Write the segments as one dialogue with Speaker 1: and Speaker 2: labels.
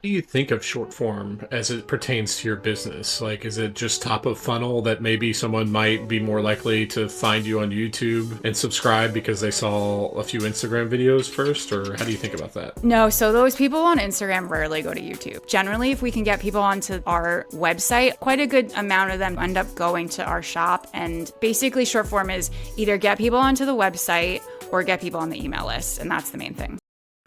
Speaker 1: Do you think of short form as it pertains to your business? Like, is it just top of funnel that maybe someone might be more likely to find you on YouTube and subscribe because they saw a few Instagram videos first? Or how do you think about that?
Speaker 2: No, so those people on Instagram rarely go to YouTube. Generally, if we can get people onto our website, quite a good amount of them end up going to our shop. And basically, short form is either get people onto the website or get people on the email list. And that's the main thing.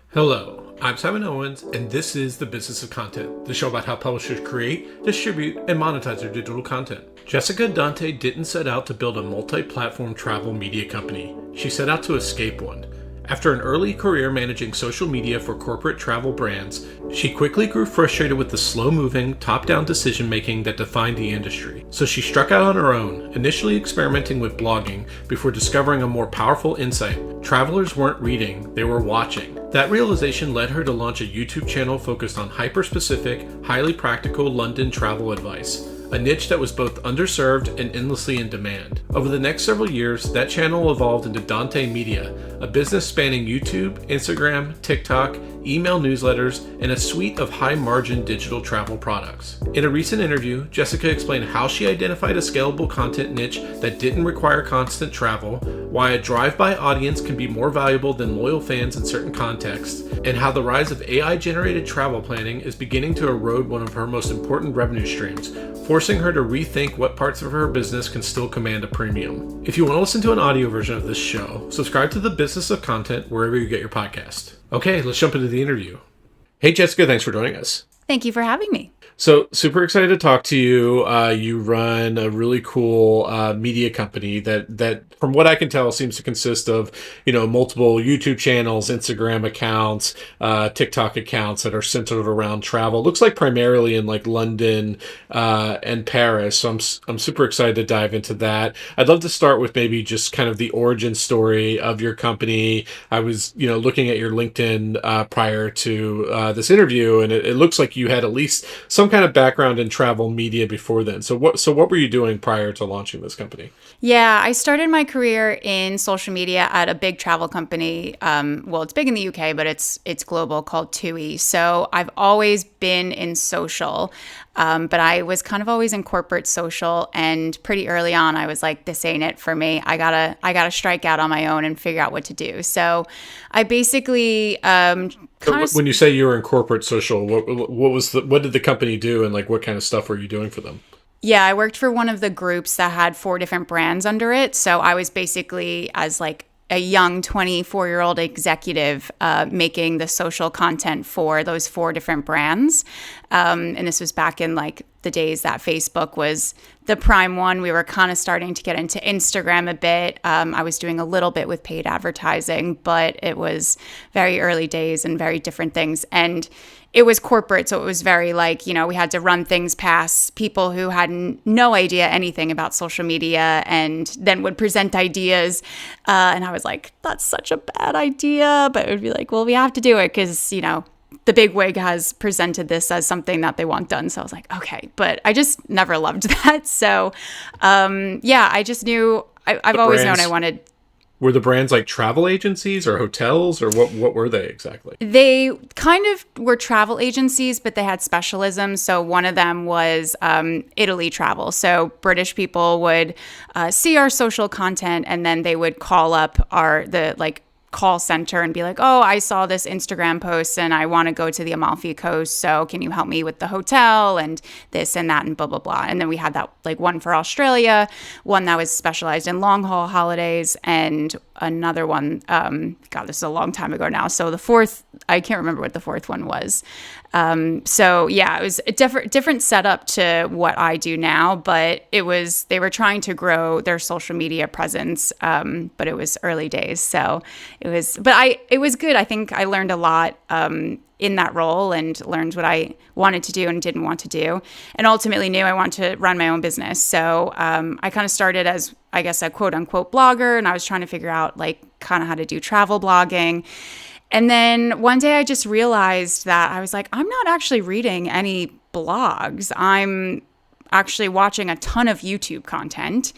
Speaker 1: Hello, I'm Simon Owens, and this is The Business of Content, the show about how publishers create, distribute, and monetize their digital content. Jessica Dante didn't set out to build a multi-platform travel media company. She set out to escape one. After an early career managing social media for corporate travel brands, she quickly grew frustrated with the slow-moving, top-down decision-making that defined the industry. So she struck out on her own, initially experimenting with blogging before discovering a more powerful insight. Travelers weren't reading, they were watching. That realization led her to launch a YouTube channel focused on hyper-specific, highly practical London travel advice, a niche that was both underserved and endlessly in demand. Over the next several years, that channel evolved into Dante Media, a business spanning YouTube, Instagram, TikTok, email newsletters, and a suite of high-margin digital travel products. In a recent interview, Jessica explained how she identified a scalable content niche that didn't require constant travel, why a drive-by audience can be more valuable than loyal fans in certain contexts, and how the rise of AI-generated travel planning is beginning to erode one of her most important revenue streams, forcing her to rethink what parts of her business can still command a premium. If you want to listen to an audio version of this show, subscribe to The Business of Content wherever you get your podcast. Okay, let's jump into the interview. Hey, Jessica, thanks for joining us.
Speaker 2: Thank you for having me.
Speaker 1: So super excited to talk to you. You run a really cool media company that, from what I can tell, seems to consist of multiple YouTube channels, Instagram accounts, TikTok accounts that are centered around travel. Looks like primarily in like London and Paris. So I'm super excited to dive into that. I'd love to start with maybe just kind of the origin story of your company. I was looking at your LinkedIn prior to this interview, and it looks like you had at least some kind of background in travel media before then. So what were you doing prior to launching this company?
Speaker 2: Yeah, I started my career in social media at a big travel company. Well, it's big in the UK, but it's global, called TUI. So I've always been in social, but I was kind of always in corporate social. And pretty early on, I was like, "This ain't it for me. I gotta strike out on my own and figure out what to do." So I basically
Speaker 1: When you say you were in corporate social, what did the company do, and like what kind of stuff were you doing for them?
Speaker 2: Yeah, I worked for one of the groups that had 4 different brands under it. So I was basically, as like a young 24-year-old executive, making the social content for those 4 different brands. And this was back in like the days that Facebook was the prime one. We were kind of starting to get into Instagram a bit. I was doing a little bit with paid advertising, but it was very early days and very different things. And it was corporate, so it was very like, we had to run things past people who had no idea anything about social media and then would present ideas. And I was like, that's such a bad idea. But it would be like, well, we have to do it because, the big wig has presented this as something that they want done. So I was like, okay. But I just never loved that. So, I just knew, I've always known I wanted.
Speaker 1: Were the brands like travel agencies or hotels, or what were they exactly?
Speaker 2: They kind of were travel agencies, but they had specialisms. So one of them was Italy travel. So British people would see our social content, and then they would call up the call center and be like, "Oh, I saw this Instagram post and I want to go to the Amalfi Coast. So can you help me with the hotel and this and that and blah, blah, blah." And then we had that like one for Australia, one that was specialized in long haul holidays, and another one, God, this is a long time ago now. So the fourth, I can't remember what the fourth one was. It was a different setup to what I do now, but they were trying to grow their social media presence. But it was early days. So it was good. I think I learned a lot, in that role, and learned what I wanted to do and didn't want to do, and ultimately knew I wanted to run my own business. So I kind of started as, I guess, a quote unquote blogger, and I was trying to figure out like kind of how to do travel blogging. And then one day I just realized that I was like, I'm not actually reading any blogs. I'm actually watching a ton of YouTube content.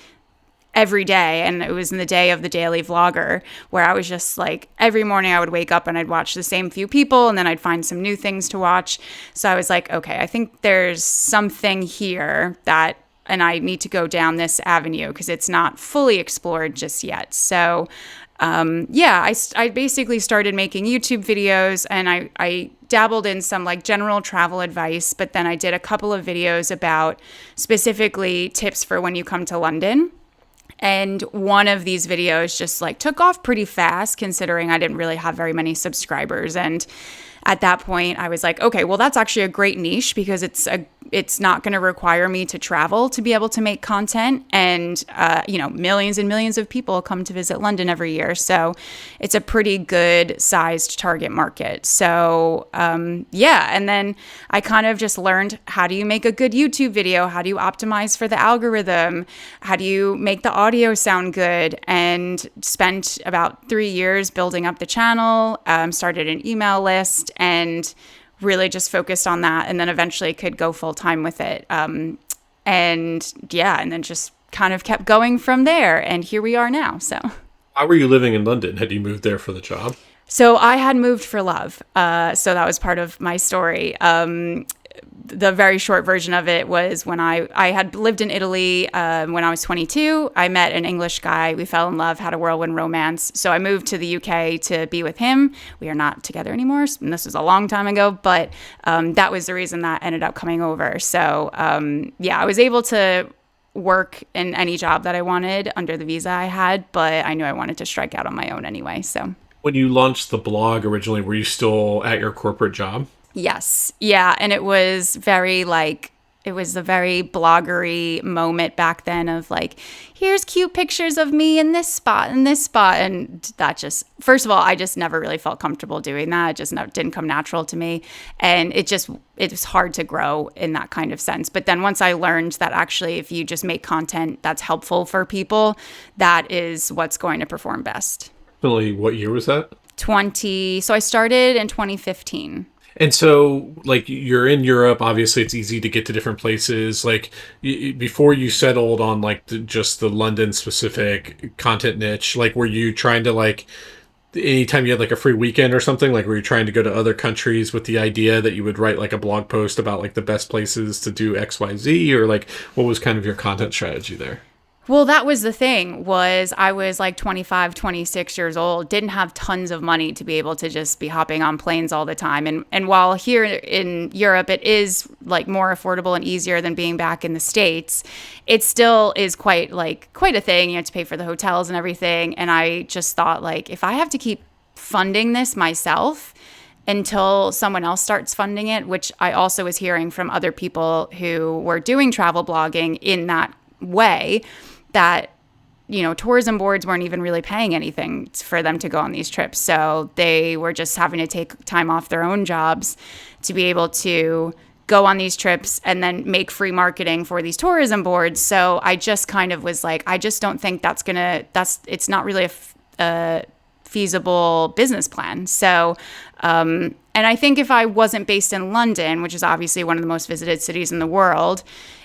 Speaker 2: every day. And it was in the day of the daily vlogger where I was just like, every morning I would wake up and I'd watch the same few people and then I'd find some new things to watch. So I was like, okay, I think there's something here and I need to go down this avenue because it's not fully explored just yet. So I basically started making YouTube videos, and I dabbled in some like general travel advice, but then I did a couple of videos about specifically tips for when you come to London. And one of these videos just like took off pretty fast considering I didn't really have very many subscribers. And at that point I was like, okay, well, that's actually a great niche because it's not going to require me to travel to be able to make content. And, millions and millions of people come to visit London every year. So it's a pretty good sized target market. So, and then I kind of just learned, how do you make a good YouTube video? How do you optimize for the algorithm? How do you make the audio sound good? And spent about 3 years building up the channel, started an email list, and really just focused on that, and then eventually could go full time with it. And then just kind of kept going from there. And here we are now. So
Speaker 1: how were you living in London? Had you moved there for the job?
Speaker 2: So I had moved for love. So that was part of my story. The very short version of it was when I had lived in Italy when I was 22. I met an English guy. We fell in love, had a whirlwind romance. So I moved to the UK to be with him. We are not together anymore. And this was a long time ago, but that was the reason that ended up coming over. So I was able to work in any job that I wanted under the visa I had, but I knew I wanted to strike out on my own anyway. So
Speaker 1: when you launched the blog originally, were you still at your corporate job?
Speaker 2: Yes. Yeah. And it was a very bloggery moment back then of like, here's cute pictures of me in this spot and this spot. And that just, first of all, I just never really felt comfortable doing that. It just didn't come natural to me. And it was hard to grow in that kind of sense. But then once I learned that actually, if you just make content that's helpful for people, that is what's going to perform best.
Speaker 1: What year was that?
Speaker 2: So I started in 2015.
Speaker 1: And so, like, you're in Europe, obviously it's easy to get to different places. Like, before you settled on, like, just the London-specific content niche, like, were you trying to, like, anytime you had, like, a free weekend or something, like, were you trying to go to other countries with the idea that you would write, like, a blog post about, like, the best places to do XYZ? Or, like, what was kind of your content strategy there?
Speaker 2: Well, that was the thing, was I was like 25, 26 years old, didn't have tons of money to be able to just be hopping on planes all the time. And while here in Europe, it is like more affordable and easier than being back in the States, it still is quite a thing. You have to pay for the hotels and everything. And I just thought, like, if I have to keep funding this myself until someone else starts funding it, which I also was hearing from other people who were doing travel blogging in that way, that, tourism boards weren't even really paying anything for them to go on these trips. So they were just having to take time off their own jobs to be able to go on these trips and then make free marketing for these tourism boards. So I just kind of was like, I just don't think it's not really a feasible business plan. So, and I think if I wasn't based in London, which is obviously one of the most visited cities in the world,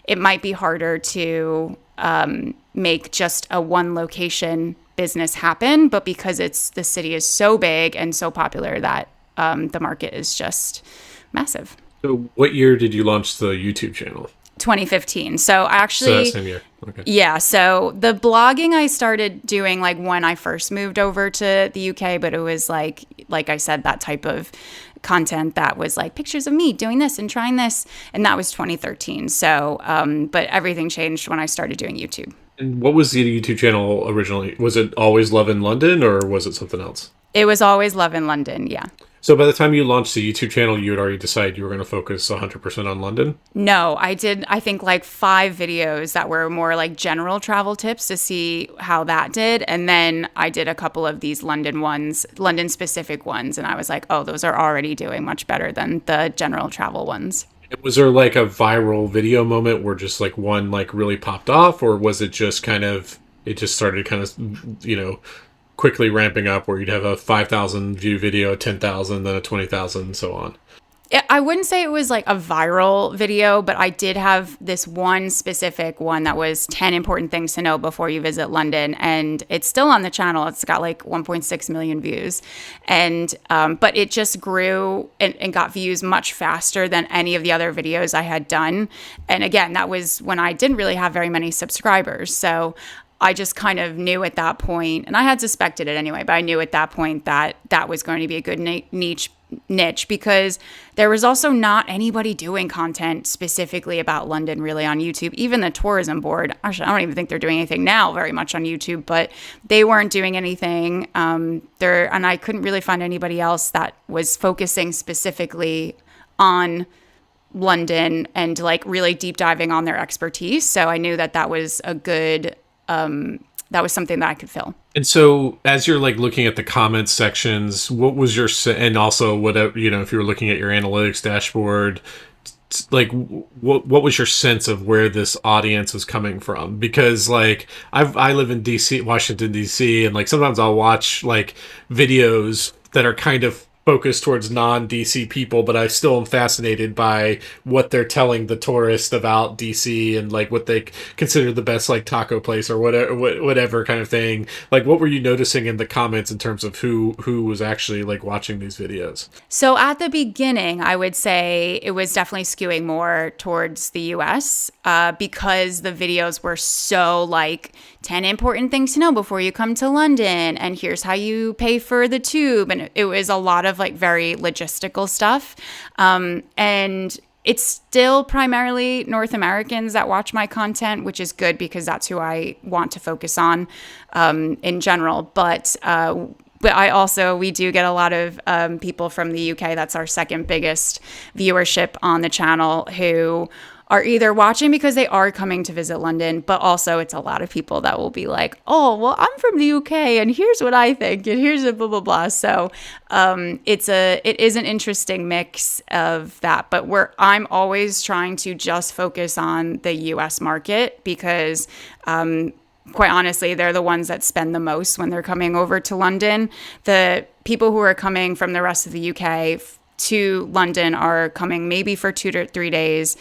Speaker 2: it might be harder to make just a one location business happen. But because the city is so big and so popular that the market is just massive.
Speaker 1: So what year did you launch the YouTube channel?
Speaker 2: 2015. So actually,
Speaker 1: that same year. Okay.
Speaker 2: Yeah. So the blogging I started doing like when I first moved over to the UK, but it was like I said, that type of content that was like pictures of me doing this and trying this. And that was 2013. So, but everything changed when I started doing YouTube.
Speaker 1: And what was the YouTube channel originally? Was it always Love in London or was it something else?
Speaker 2: It was always Love in London. Yeah.
Speaker 1: So by the time you launched the YouTube channel, you had already decided you were going to focus 100% on London? No,
Speaker 2: I did, I think, like 5 videos that were more like general travel tips to see how that did. And then I did a couple of these London-specific ones. And I was like, oh, those are already doing much better than the general travel ones.
Speaker 1: Was there like a viral video moment where just like one like really popped off? Or was it just kind of, it just started kind of, quickly ramping up where you'd have a 5,000 view video, 10,000, then a 20,000, and so on?
Speaker 2: I wouldn't say it was like a viral video, but I did have this one specific one that was 10 important things to know before you visit London. And it's still on the channel. It's got like 1.6 million views. And, but it just grew and got views much faster than any of the other videos I had done. And again, that was when I didn't really have very many subscribers. So I just kind of knew at that point, and I had suspected it anyway, but I knew at that point that that was going to be a good niche because there was also not anybody doing content specifically about London really on YouTube. Even the tourism board, actually, I don't even think they're doing anything now very much on YouTube, but they weren't doing anything there. And I couldn't really find anybody else that was focusing specifically on London and like really deep diving on their expertise. So I knew that that was a good that was something that I could fill.
Speaker 1: And so as you're like looking at the comments sections, what was your, and also whatever, you know, if you were looking at your analytics dashboard, like what was your sense of where this audience was coming from? Because like I live in DC, Washington, DC, and like sometimes I'll watch like videos that are kind of focused towards non-DC people, but I still am fascinated by what they're telling the tourist about DC and like what they consider the best like taco place or whatever kind of thing. Like, what were you noticing in the comments in terms of who was actually like watching these videos?
Speaker 2: So at the beginning, I would say it was definitely skewing more towards the US because the videos were so like 10 important things to know before you come to London, and here's how you pay for the tube. And it was a lot of like very logistical stuff. And it's still primarily North Americans that watch my content, which is good because that's who I want to focus on in general. But we do get a lot of people from the UK. That's our second biggest viewership on the channel, who are either watching because they are coming to visit London, but also it's a lot of people that will be like, oh, well, I'm from the UK and here's what I think and here's a blah, blah, blah. So it is an interesting mix of that, but I'm always trying to just focus on the US market because quite honestly, they're the ones that spend the most when they're coming over to London. The people who are coming from the rest of the UK to London are coming maybe for 2 to 3 days.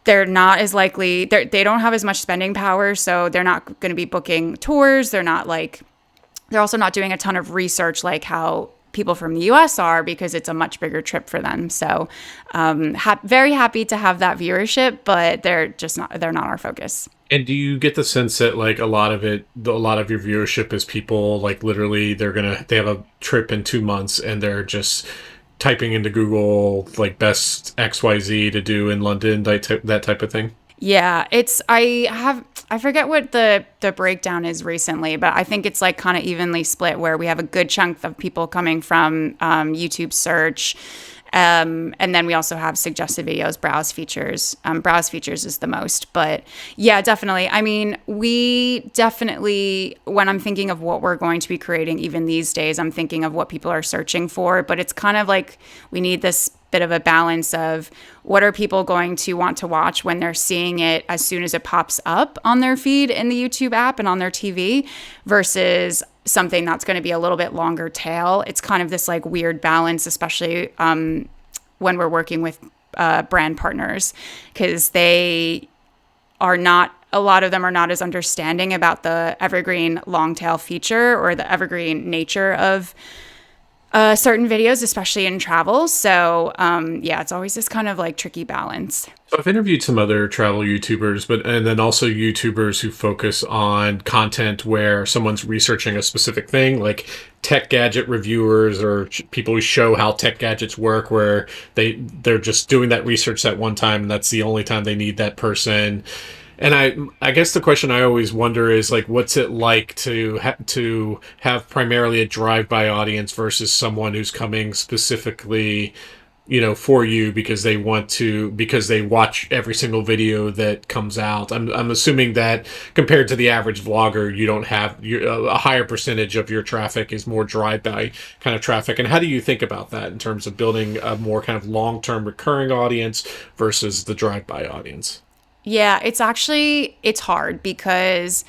Speaker 2: They're not as likely, they don't have as much spending power, so they're not going to be booking tours. They're also not doing a ton of research like how people from the US are, because it's a much bigger trip for them. So very happy to have that viewership, but they're not our focus.
Speaker 1: And do you get the sense that like a lot of your viewership is people like literally they have a trip in 2 months and they're just typing into Google like best XYZ to do in London, that type of thing?
Speaker 2: Yeah, I forget what the breakdown is recently, but I think it's like kind of evenly split, where we have a good chunk of people coming from YouTube search. And then we also have suggested videos, browse features. Browse features is the most, but yeah, definitely. I mean, when I'm thinking of what we're going to be creating, even these days, I'm thinking of what people are searching for, but it's kind of like we need this bit of a balance of what are people going to want to watch when they're seeing it as soon as it pops up on their feed in the YouTube app and on their TV versus something that's going to be a little bit longer tail. It's kind of this like weird balance, especially when we're working with brand partners, because a lot of them are not as understanding about the evergreen long tail feature or the evergreen nature of certain videos, especially in travel. So yeah, it's always this kind of like tricky balance.
Speaker 1: So I've interviewed some other travel YouTubers, and then also YouTubers who focus on content where someone's researching a specific thing, like tech gadget reviewers or people who show how tech gadgets work, where they're just doing that research that one time and that's the only time they need that person. And I guess the question I always wonder is like, what's it like to have primarily a drive-by audience versus someone who's coming specifically, you know, for you because they watch every single video that comes out. I'm assuming that compared to the average vlogger, you don't have a higher percentage of your traffic is more drive-by kind of traffic. And how do you think about that in terms of building a more kind of long-term recurring audience versus the drive-by audience?
Speaker 2: Yeah, it's hard because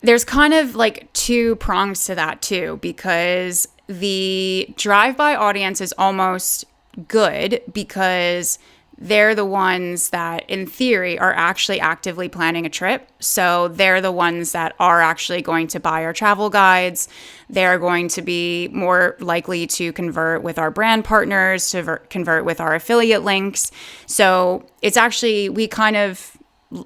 Speaker 2: there's kind of like two prongs to that too, because the drive-by audience is almost good because they're the ones that, in theory, are actually actively planning a trip. So they're the ones that are actually going to buy our travel guides. They're going to be more likely to convert with our brand partners, to convert with our affiliate links. So it's actually, we kind of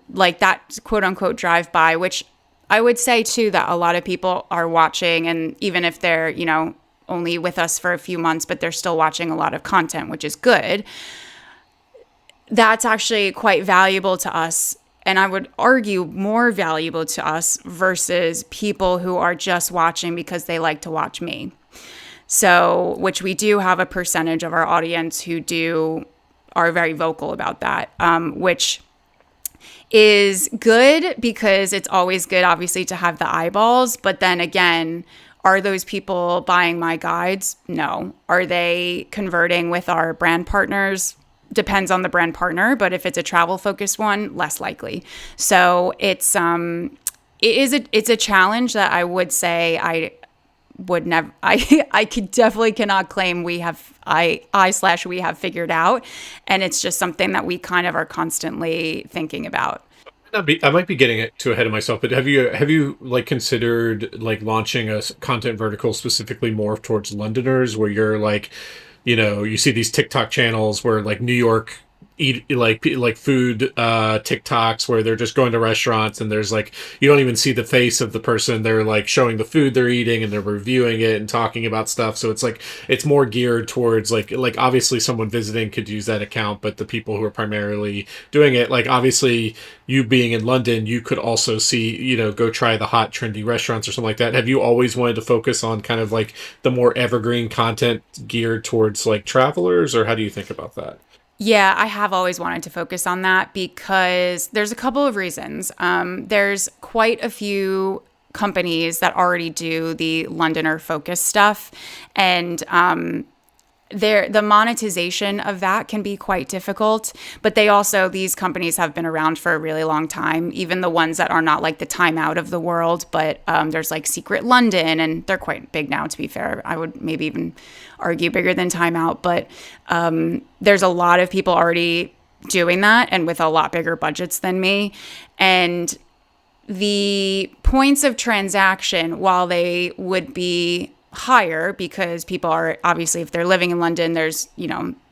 Speaker 2: like that quote unquote drive by, which I would say too that a lot of people are watching. And even if they're, only with us for a few months, but they're still watching a lot of content, which is good. That's actually quite valuable to us. And I would argue more valuable to us versus people who are just watching because they like to watch me. So, which we do have a percentage of our audience who are very vocal about that, which is good because it's always good, obviously, to have the eyeballs. But then again, are those people buying my guides? No. Are they converting with our brand partners? Depends on the brand partner, but if it's a travel focused one, less likely. So it's a challenge that I would say I would never, I could definitely cannot claim we have figured out. And it's just something that we kind of are constantly thinking about.
Speaker 1: I might be getting it too ahead of myself, but have you like considered like launching a content vertical specifically more towards Londoners, where you're like, you see these TikTok channels where like New York eat like food TikToks where they're just going to restaurants and there's like, you don't even see the face of the person. They're like showing the food they're eating and they're reviewing it and talking about stuff. So it's like, it's more geared towards like obviously someone visiting could use that account, but the people who are primarily doing it, like obviously you being in London, you could also see, go try the hot trendy restaurants or something like that. Have you always wanted to focus on kind of like the more evergreen content geared towards like travelers, or how do you think about that?
Speaker 2: Yeah, I have always wanted to focus on that because there's a couple of reasons. There's quite a few companies that already do the Londoner focus stuff, and the monetization of that can be quite difficult. But these companies have been around for a really long time, even the ones that are not like the Time Out of the world. But there's like Secret London, and they're quite big now, to be fair. I would maybe even argue bigger than Time Out. But there's a lot of people already doing that and with a lot bigger budgets than me. And the points of transaction, while they would be higher because people are obviously, if they're living in London, there's,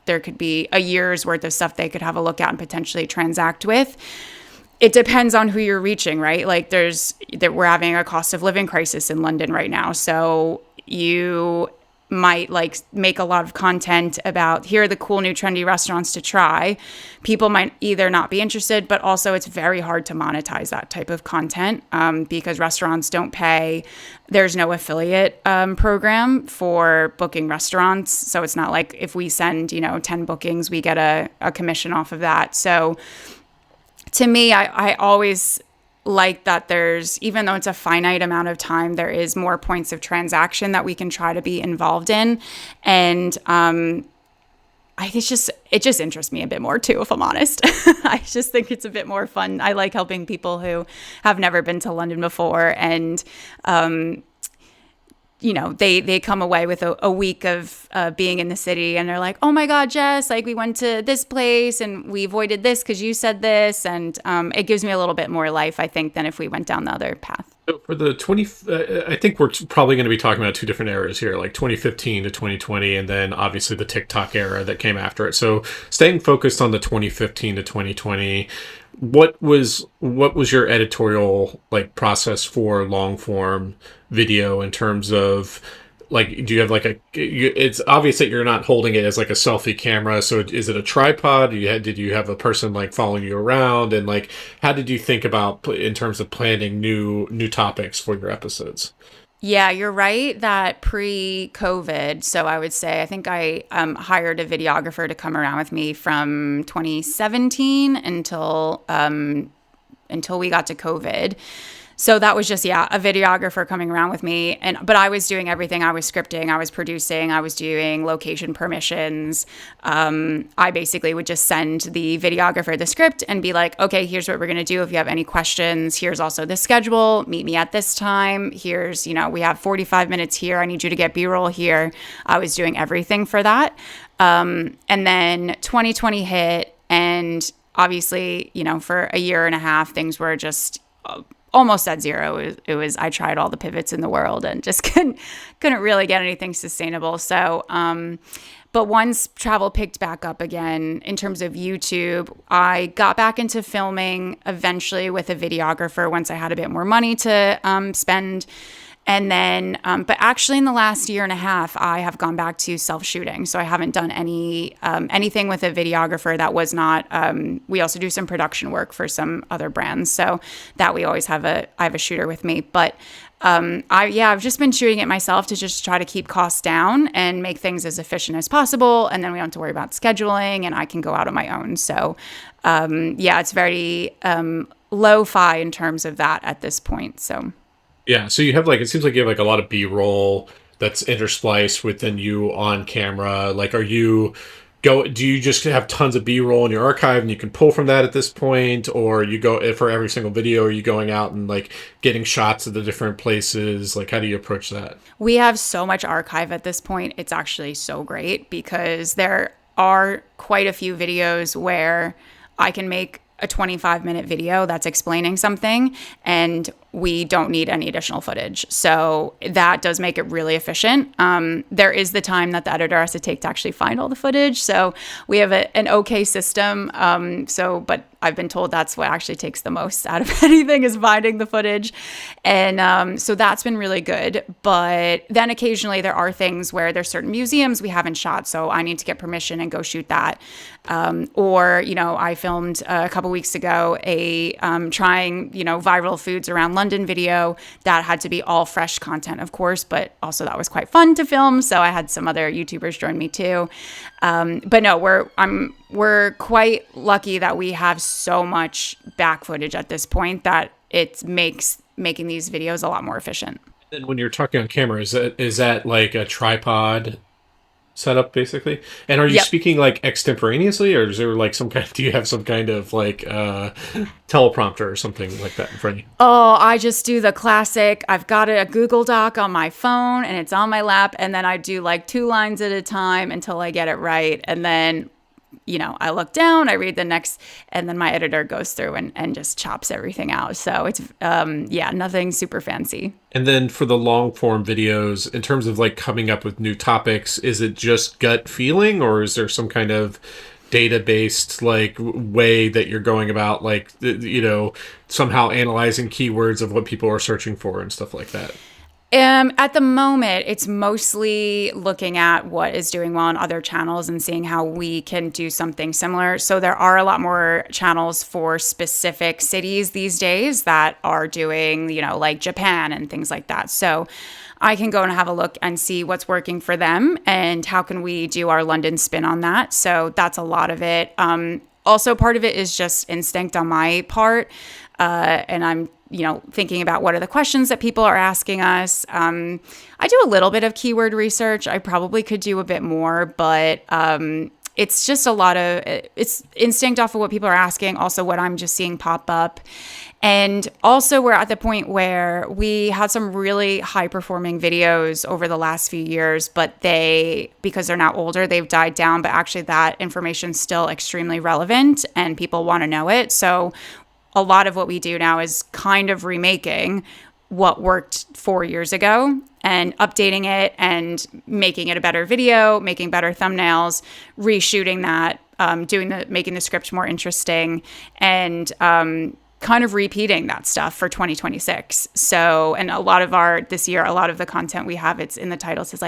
Speaker 2: there could be a year's worth of stuff they could have a look at and potentially transact with. It depends on who you're reaching, right? Like we're having a cost of living crisis in London right now. So you might like make a lot of content about here are the cool new trendy restaurants to try. People might either not be interested, but also it's very hard to monetize that type of content because restaurants don't pay. There's no affiliate program for booking restaurants. So it's not like if we send, 10 bookings, we get a commission off of that. So to me, I always like that there's, even though it's a finite amount of time, there is more points of transaction that we can try to be involved in. And it just interests me a bit more too, if I'm honest. I just think it's a bit more fun. I like helping people who have never been to London before, and they come away with a week of being in the city, and they're like, oh my God, Jess, like we went to this place and we avoided this because you said this. And it gives me a little bit more life, I think, than if we went down the other path.
Speaker 1: So for the I think we're probably going to be talking about two different eras here, like 2015 to 2020, and then obviously the TikTok era that came after it. So staying focused on the 2015 to 2020, what was your editorial process for long form video in terms of do you have it's obvious that you're not holding it as like a selfie camera, so is it a tripod? Did you have a person following you around, and how did you think about in terms of planning new topics for your episodes?
Speaker 2: Yeah, you're right that pre-COVID, so I would say I think I hired a videographer to come around with me from 2017 until we got to COVID. So that was just, a videographer coming around with me. But I was doing everything. I was scripting, I was producing, I was doing location permissions. I basically would just send the videographer the script and be like, okay, here's what we're going to do. If you have any questions, here's also the schedule. Meet me at this time. Here's, we have 45 minutes here. I need you to get B-roll here. I was doing everything for that. And then 2020 hit, and obviously, for a year and a half, things were just almost at zero. It was I tried all the pivots in the world and just couldn't really get anything sustainable. So, but once travel picked back up again in terms of YouTube, I got back into filming eventually with a videographer once I had a bit more money to spend. And then, but actually in the last year and a half, I have gone back to self-shooting. So I haven't done anything with a videographer that was not, we also do some production work for some other brands. So that we always have I have a shooter with me. But I've just been shooting it myself to just try to keep costs down and make things as efficient as possible. And then we don't have to worry about scheduling, and I can go out on my own. So it's very lo-fi in terms of that at this point. So.
Speaker 1: Yeah, so you have it seems like you have a lot of B-roll that's interspliced within you on camera. Do you just have tons of B-roll in your archive and you can pull from that at this point, or you go for every single video, are you going out and getting shots of the different places? How do you approach that?
Speaker 2: We have so much archive at this point. It's actually so great because there are quite a few videos where I can make a 25-minute video that's explaining something and we don't need any additional footage. So that does make it really efficient. There is the time that the editor has to take to actually find all the footage. So we have an okay system. But I've been told that's what actually takes the most out of anything is finding the footage. And so that's been really good. But then occasionally there are things where there's certain museums we haven't shot. So I need to get permission and go shoot that. I filmed a couple weeks ago trying, viral foods around London video that had to be all fresh content, of course, but also that was quite fun to film. So I had some other YouTubers join me too. But no, we're quite lucky that we have so much back footage at this point that it makes making these videos a lot more efficient.
Speaker 1: And when you're talking on camera, is that like a tripod setup basically? And are you speaking extemporaneously, or is there do you have some kind of teleprompter or something like that in front of you?
Speaker 2: Oh, I just do the classic. I've got a Google Doc on my phone and it's on my lap, and then I do 2 lines at a time until I get it right. And then I look down, I read the next, and then my editor goes through and just chops everything out. So it's, nothing super fancy.
Speaker 1: And then for the long form videos, in terms of coming up with new topics, is it just gut feeling, or is there some kind of data-based way that you're going about, somehow analyzing keywords of what people are searching for and stuff like that?
Speaker 2: At the moment, it's mostly looking at what is doing well on other channels and seeing how we can do something similar. So there are a lot more channels for specific cities these days that are doing, Japan and things like that. So I can go and have a look and see what's working for them and how can we do our London spin on that. So that's a lot of it. Also, part of it is just instinct on my part. And I'm thinking about what are the questions that people are asking us. I do a little bit of keyword research. I probably could do a bit more, but it's just it's instinct off of what people are asking, also what I'm just seeing pop up. And also we're at the point where we had some really high performing videos over the last few years, but because they're now older, they've died down, but actually that information is still extremely relevant and people want to know it. So a lot of what we do now is kind of remaking what worked 4 years ago and updating it and making it a better video, making better thumbnails, reshooting that, making the script more interesting, and kind of repeating that stuff for 2026. So, and a lot of this year, a lot of the content we have, it's in the title says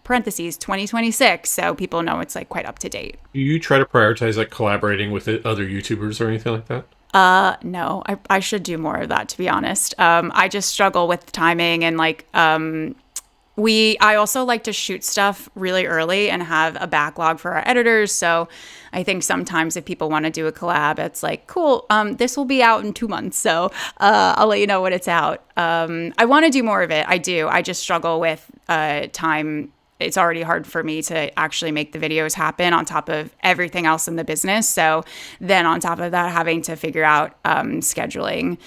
Speaker 2: parentheses 2026, so people know it's quite up to date.
Speaker 1: Do you try to prioritize collaborating with other YouTubers or anything like that?
Speaker 2: No, I should do more of that, to be honest. I just struggle with timing and I also like to shoot stuff really early and have a backlog for our editors. So I think sometimes if people want to do a collab, it's cool, this will be out in 2 months. So, I'll let you know when it's out. I want to do more of it. I do. I just struggle with, time. It's already hard for me to actually make the videos happen on top of everything else in the business. So then on top of that, having to figure out scheduling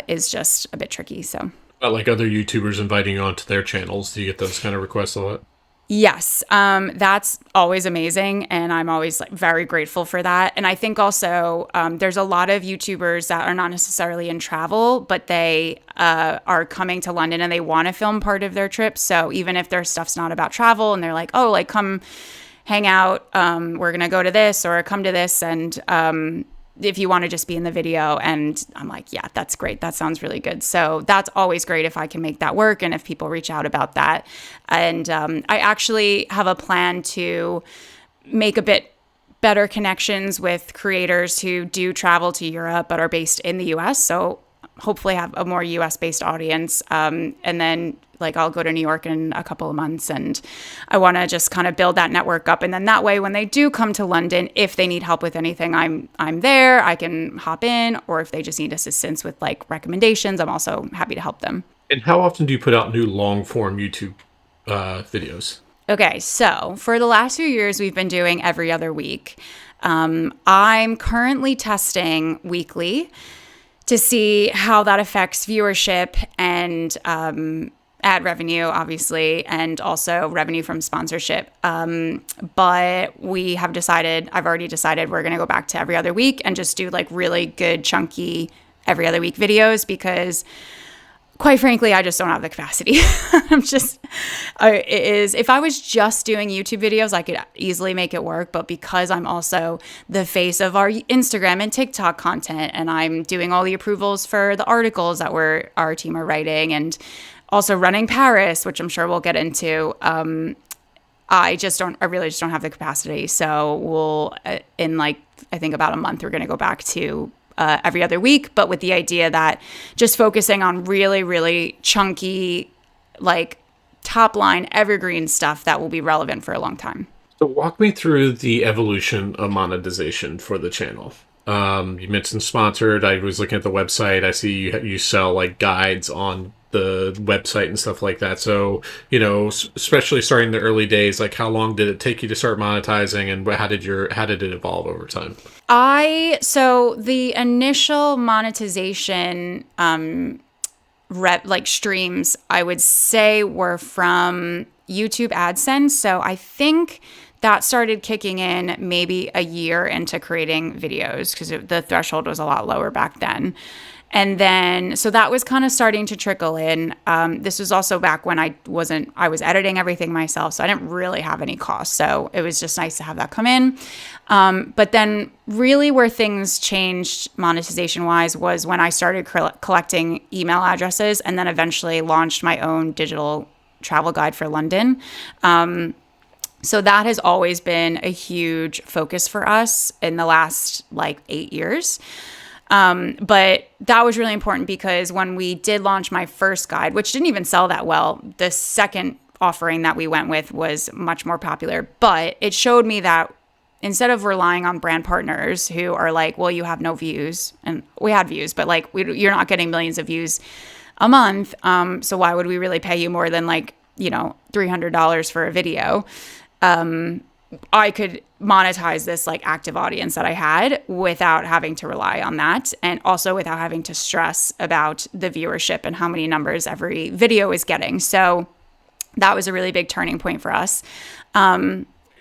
Speaker 2: is just a bit tricky. So
Speaker 1: other YouTubers inviting you onto their channels, do you get those kind of requests a lot?
Speaker 2: Yes, that's always amazing, and I'm always like very grateful for that. And I think also there's a lot of YouTubers that are not necessarily in travel, but they are coming to London and they want to film part of their trip. So even if their stuff's not about travel, and they're like, oh, like come hang out, we're gonna go to this or come to this, and if you want to just be in the video. And I'm like, yeah, that's great. That sounds really good. So that's always great if I can make that work and if people reach out about that. And I actually have a plan to make a bit better connections with creators who do travel to Europe but are based in the US. So hopefully have a more US based audience. And then like I'll go to New York in a couple of months, and I want to just kind of build that network up. And then that way, when they do come to London, if they need help with anything, I'm there. I can hop in, or if they just need assistance with like recommendations, I'm also happy to help them.
Speaker 1: And how often do you put out new long form YouTube videos?
Speaker 2: Okay, so for the last few years, we've been doing every other week. I'm currently testing weekly to see how that affects viewership and ad revenue, obviously, and also revenue from sponsorship. But we have decided, I've already decided we're going to go back to every other week and just do like really good, chunky every other week videos because quite frankly, I just don't have the capacity. If I was just doing YouTube videos, I could easily make it work. But because I'm also the face of our Instagram and TikTok content, and I'm doing all the approvals for the articles that our team are writing, and also running Paris, which I'm sure we'll get into, I really just don't have the capacity. So we'll, in like, I think about a month, we're going to go back to every other week, but with the idea that just focusing on really, really chunky, like top line evergreen stuff that will be relevant for a long time.
Speaker 1: So walk me through the evolution of monetization for the channel. You mentioned sponsored. I was looking at the website. I see you sell like guides on the website and stuff like that. So, especially starting in the early days, like how long did it take you to start monetizing, and how did it evolve over time?
Speaker 2: So the initial monetization streams, I would say, were from YouTube AdSense. So I think that started kicking in maybe a year into creating videos because the threshold was a lot lower back then. And then, so that was kind of starting to trickle in. This was also back when I was editing everything myself, so I didn't really have any costs. So it was just nice to have that come in. But then really where things changed monetization-wise was when I started collecting email addresses and then eventually launched my own digital travel guide for London. So that has always been a huge focus for us in the last like 8 years. But that was really important because when we did launch my first guide, which didn't even sell that well, the second offering that we went with was much more popular. But it showed me that instead of relying on brand partners who are like, well, you have no views, and we had views, but like you're not getting millions of views a month. So why would we really pay you more than like, $300 for a video? I could monetize this like active audience that I had without having to rely on that, and also without having to stress about the viewership and how many numbers every video is getting. So that was a really big turning point for us.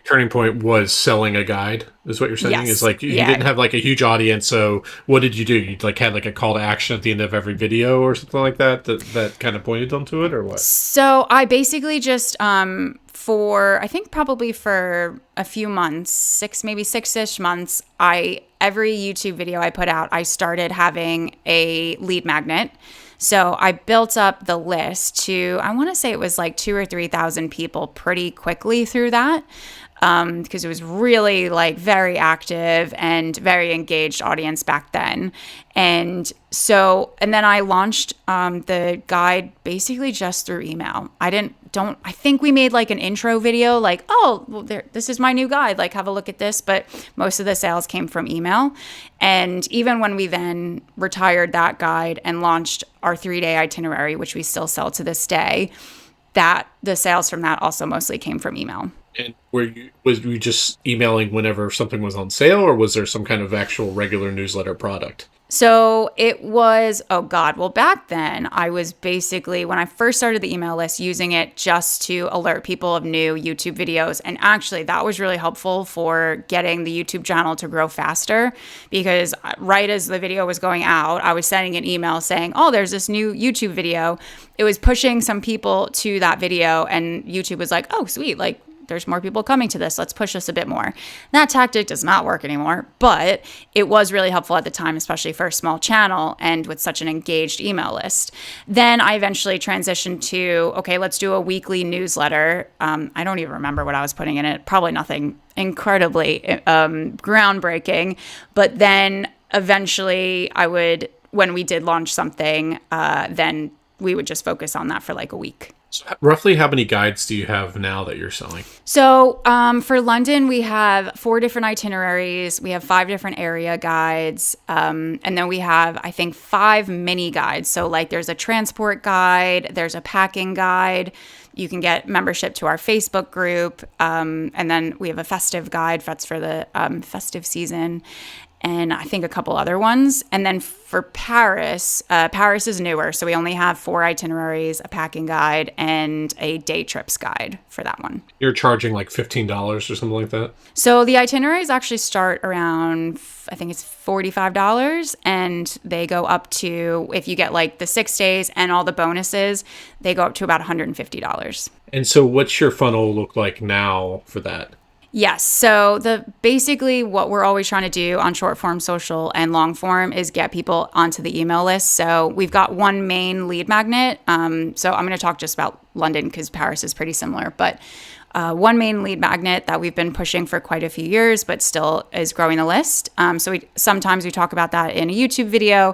Speaker 1: Turning point was selling a guide, is what you're saying?
Speaker 2: Yes.
Speaker 1: Is like you didn't have like a huge audience, so what did you do? You like had like a call to action at the end of every video or something like that kind of pointed them to it, or what?
Speaker 2: So I basically just I think probably for a few months, maybe 6-ish months, every YouTube video I put out, I started having a lead magnet. So I built up the list to, I want to say it was like 2,000 or 3,000 people pretty quickly through that. Because it was really like very active and very engaged audience back then. And then I launched the guide basically just through email. I think we made like an intro video, like, oh, well, this is my new guide, like have a look at this. But most of the sales came from email. And even when we then retired that guide and launched our 3-day itinerary, which we still sell to this day, that the sales from that also mostly came from email.
Speaker 1: And was you just emailing whenever something was on sale, or was there some kind of actual regular newsletter product?
Speaker 2: So it was, oh God, well, back then I was basically, when I first started the email list, using it just to alert people of new YouTube videos. And actually, that was really helpful for getting the YouTube channel to grow faster because right as the video was going out, I was sending an email saying, oh, there's this new YouTube video. It was pushing some people to that video, and YouTube was like, oh, sweet, like, there's more people coming to this. Let's push this a bit more. That tactic does not work anymore, but it was really helpful at the time, especially for a small channel and with such an engaged email list. Then I eventually transitioned to, okay, let's do a weekly newsletter. I don't even remember what I was putting in it. Probably nothing incredibly groundbreaking. But then eventually when we did launch something, then we would just focus on that for like a week.
Speaker 1: So roughly how many guides do you have now that you're selling?
Speaker 2: So for London, we have 4 different itineraries. We have 5 different area guides. And then we have, I think, 5 mini guides. So like there's a transport guide, there's a packing guide. You can get membership to our Facebook group. And then we have a festive guide. That's for the festive season. And I think a couple other ones. And then for Paris, Paris is newer. So we only have 4 itineraries, a packing guide, and a day trips guide for that one.
Speaker 1: You're charging like $15 or something like that?
Speaker 2: So the itineraries actually start around, I think it's $45. And they go up to, if you get like the 6 days and all the bonuses, they go up to about $150.
Speaker 1: And so what's your funnel look like now for that?
Speaker 2: Yes. So basically what we're always trying to do on short form social and long form is get people onto the email list. So we've got one main lead magnet. So I'm going to talk just about London because Paris is pretty similar, but one main lead magnet that we've been pushing for quite a few years, but still is growing the list. So sometimes we talk about that in a YouTube video.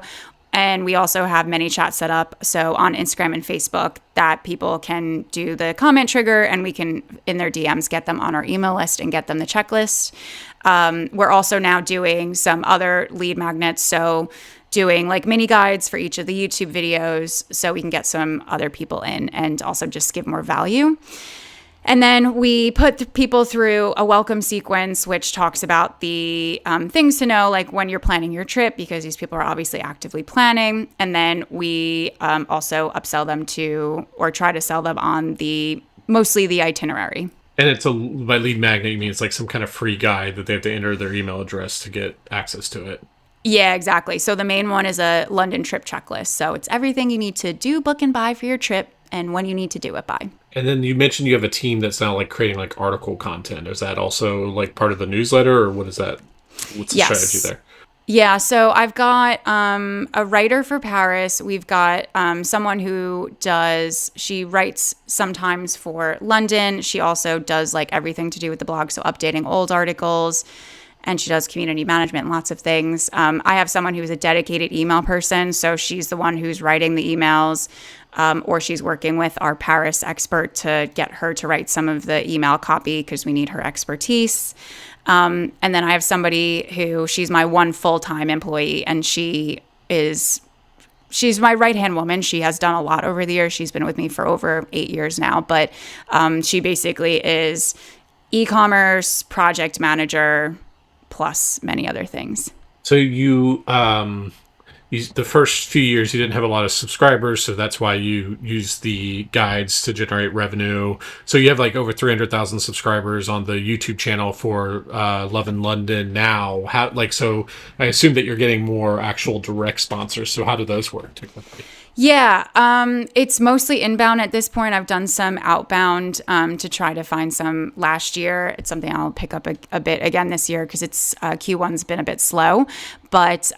Speaker 2: And we also have ManyChat set up, so on Instagram and Facebook, that people can do the comment trigger and we can, in their DMs, get them on our email list and get them the checklist. We're also now doing some other lead magnets, so doing like mini guides for each of the YouTube videos so we can get some other people in and also just give more value. And then we put people through a welcome sequence, which talks about the things to know, like when you're planning your trip, because these people are obviously actively planning. And then we also upsell them to, or try to sell them on mostly the itinerary.
Speaker 1: And by lead magnet, you mean it's like some kind of free guide that they have to enter their email address to get access to it?
Speaker 2: Yeah, exactly. So the main one is a London trip checklist. So it's everything you need to do, book, and buy for your trip and when you need to do it by.
Speaker 1: And then you mentioned you have a team that's now like creating like article content. Is that also like part of the newsletter, or what is that? What's the strategy there?
Speaker 2: Yeah, so I've got a writer for Paris. We've got someone who she writes sometimes for London. She also does like everything to do with the blog, so updating old articles. And she does community management and lots of things. I have someone who's a dedicated email person. So she's the one who's writing the emails, or she's working with our Paris expert to get her to write some of the email copy because we need her expertise. And then I have somebody she's my one full-time employee, and she's my right-hand woman. She has done a lot over the years. She's been with me for over 8 years now. But she basically is e-commerce project manager, plus many other things.
Speaker 1: So the first few years you didn't have a lot of subscribers, so that's why you use the guides to generate revenue. So you have like over 300,000 subscribers on the YouTube channel for Love in London now. So I assume that you're getting more actual direct sponsors. So how do those work typically?
Speaker 2: Yeah, it's mostly inbound at this point. I've done some outbound to try to find some last year. It's something I'll pick up a bit again this year because it's Q1's been a bit slow. But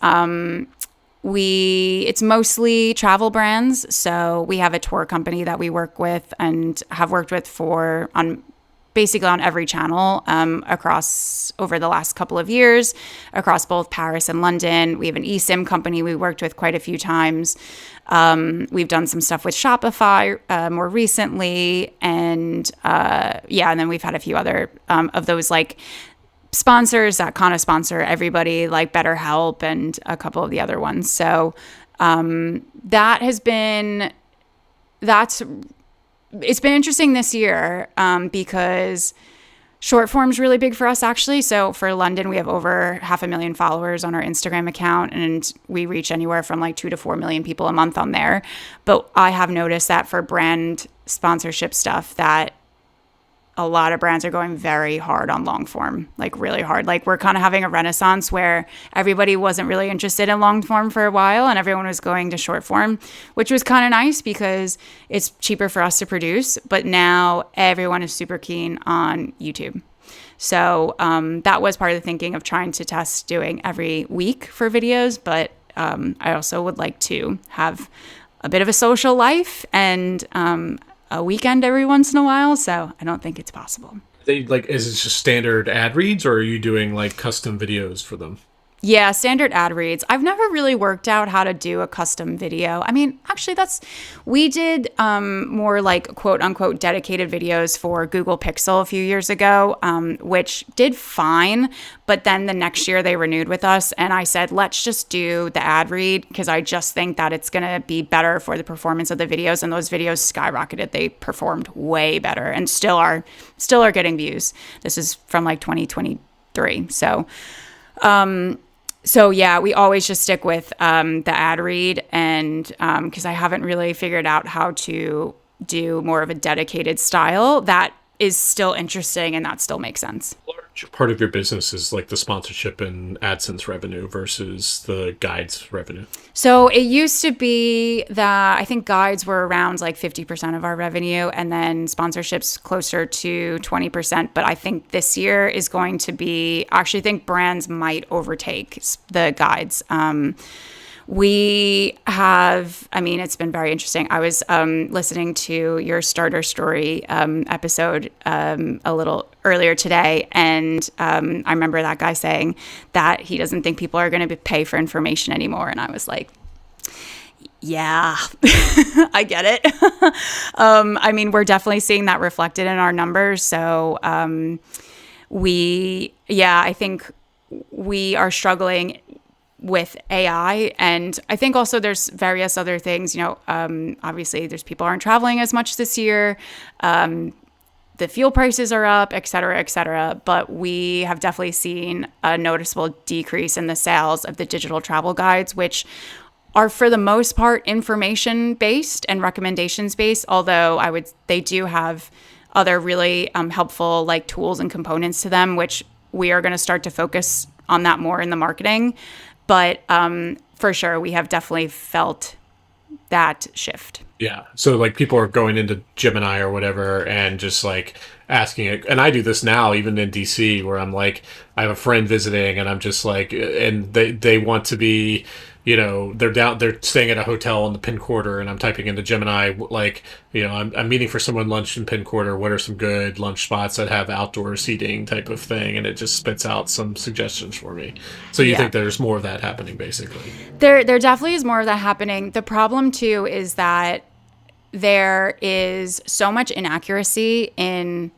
Speaker 2: it's mostly travel brands. So we have a tour company that we work with and have worked with basically on every channel over the last couple of years, across both Paris and London. We have an eSIM company we worked with quite a few times. We've done some stuff with Shopify more recently. And and then we've had a few other of those like sponsors that kind of sponsor everybody, like BetterHelp and a couple of the other ones. So it's been interesting this year because Short form's really big for us, actually. So for London, we have over 500,000 followers on our Instagram account, and we reach anywhere from like 2 to 4 million people a month on there. But I have noticed that for brand sponsorship stuff, that a lot of brands are going very hard on long form, like really hard. Like we're kind of having a renaissance where everybody wasn't really interested in long form for a while and everyone was going to short form, which was kind of nice because it's cheaper for us to produce. But now everyone is super keen on YouTube. So that was part of the thinking of trying to test doing every week for videos. But I also would like to have a bit of a social life and a weekend every once in a while, so I don't think it's possible.
Speaker 1: They like, is it just standard ad reads, or are you doing like custom videos for them?
Speaker 2: Yeah, standard ad reads. I've never really worked out how to do a custom video. I mean, actually, we did more like quote unquote dedicated videos for Google Pixel a few years ago, which did fine. But then the next year they renewed with us and I said, let's just do the ad read because I just think that it's going to be better for the performance of the videos. And those videos skyrocketed. They performed way better and still are getting views. This is from like 2023. So yeah, we always just stick with the ad read, and because I haven't really figured out how to do more of a dedicated style that is still interesting and that still makes sense.
Speaker 1: Large part of your business is like the sponsorship and AdSense revenue versus the guides revenue.
Speaker 2: So it used to be that I think guides were around like 50% of our revenue and then sponsorships closer to 20%. But I think this year is going to be, I actually think brands might overtake the guides. We have, I mean, it's been very interesting. I was listening to your starter story episode a little earlier today, and I remember that guy saying that he doesn't think people are going to pay for information anymore. And I was like, yeah, I get it. I mean, we're definitely seeing that reflected in our numbers. So I think we are struggling with AI. And I think also there's various other things, obviously there's people aren't traveling as much this year. The fuel prices are up, et cetera, but we have definitely seen a noticeable decrease in the sales of the digital travel guides, which are for the most part information based and recommendations based, although they do have other really helpful like tools and components to them, which we are going to start to focus on that more in the marketing. But for sure, we have definitely felt that shift.
Speaker 1: Yeah. So like people are going into Gemini or whatever and just like asking it. And I do this now, even in DC, where I'm like, I have a friend visiting and I'm just like, and they want to be, they're staying at a hotel in the Pin Quarter and I'm typing into Gemini, like, I'm meeting for someone lunch in Pin Quarter. What are some good lunch spots that have outdoor seating type of thing? And it just spits out some suggestions for me. So you think there's more of that happening, basically?
Speaker 2: There definitely is more of that happening. The problem too is that there is so much inaccuracy in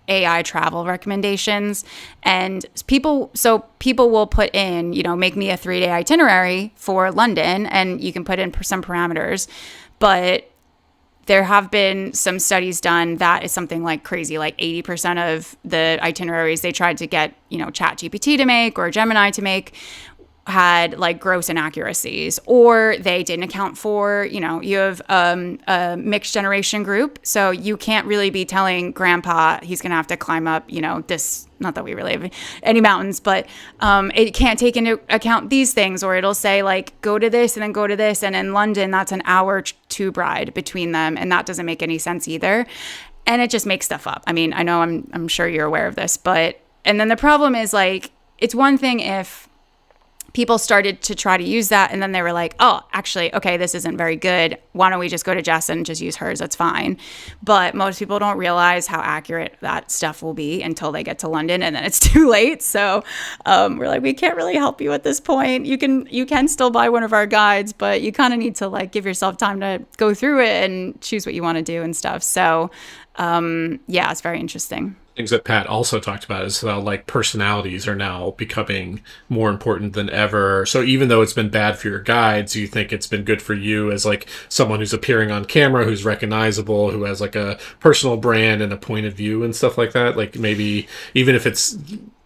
Speaker 2: AI travel recommendations, and people will put in, make me a 3-day itinerary for London, and you can put in some parameters, but there have been some studies done that is something like crazy, like 80% of the itineraries they tried to get, ChatGPT to make or Gemini to make had like gross inaccuracies, or they didn't account for, you have a mixed generation group. So you can't really be telling grandpa he's going to have to climb up, this, not that we really have any mountains, but it can't take into account these things, or it'll say like, go to this and then go to this. And in London, that's an hour tube ride between them. And that doesn't make any sense either. And it just makes stuff up. I mean, I know I'm sure you're aware of this, and then the problem is like, it's one thing if people started to try to use that and then they were like, oh, actually, okay, this isn't very good. Why don't we just go to Jess and just use hers? That's fine. But most people don't realize how accurate that stuff will be until they get to London, and then it's too late. So we're like, we can't really help you at this point. You can still buy one of our guides, but you kind of need to like give yourself time to go through it and choose what you want to do and stuff. So yeah, it's very interesting.
Speaker 1: Things that Pat also talked about is how like personalities are now becoming more important than ever. So even though it's been bad for your guides, you think it's been good for you as like someone who's appearing on camera, who's recognizable, who has like a personal brand and a point of view and stuff like that. Like maybe even if it's